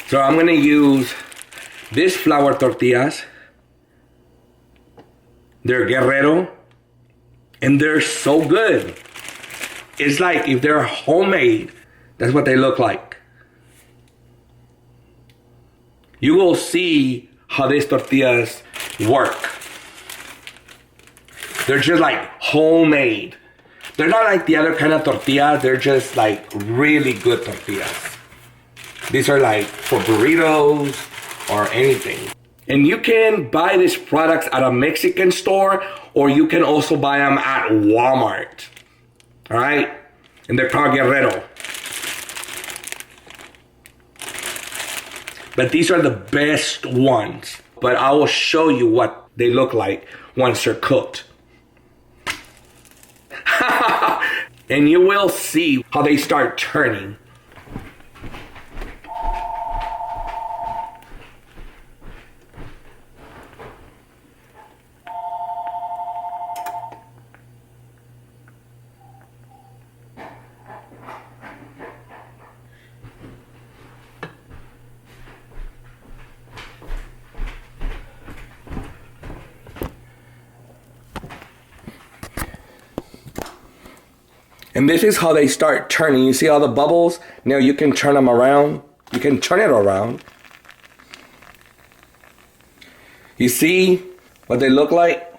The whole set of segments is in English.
So I'm gonna use this flour tortillas. They're Guerrero, and they're so good. It's like if they're homemade, that's what they look like. You will see how these tortillas work. They're just like homemade. They're not like the other kind of tortillas. They're just like really good tortillas. These are like for burritos or anything. And you can buy these products at a Mexican store, or you can also buy them at Walmart. All right? And they're called Guerrero. But these are the best ones. But I will show you what they look like once they're cooked. And you will see how they start turning. And this is how they start turning. You see all the bubbles? Now you can turn them around. You can turn it around. You see what they look like?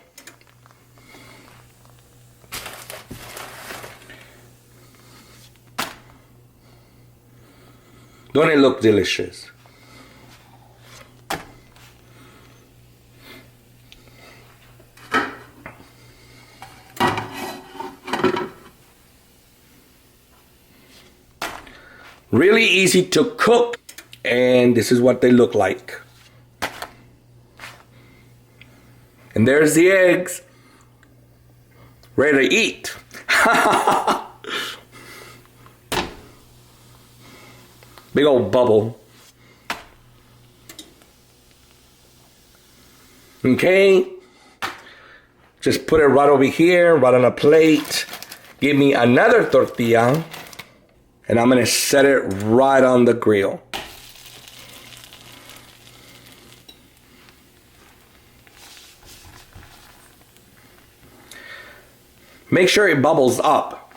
Don't it look delicious? Really easy to cook, and this is what they look like. And there's the eggs, ready to eat. Big old bubble. Okay, just put it right over here, right on a plate. Give me another tortilla. And I'm gonna set it right on the grill. Make sure it bubbles up.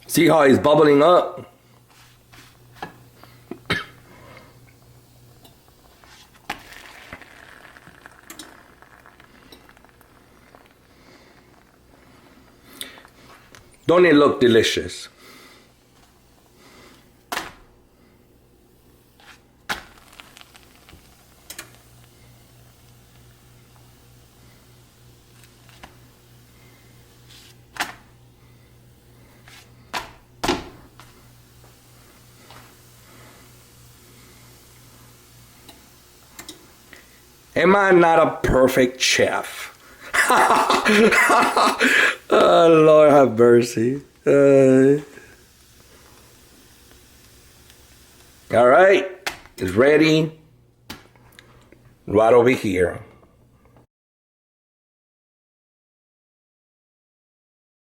See how it's bubbling up? Don't it look delicious? Am I not a perfect chef? Oh, Lord have mercy. All right, it's ready. Right over here.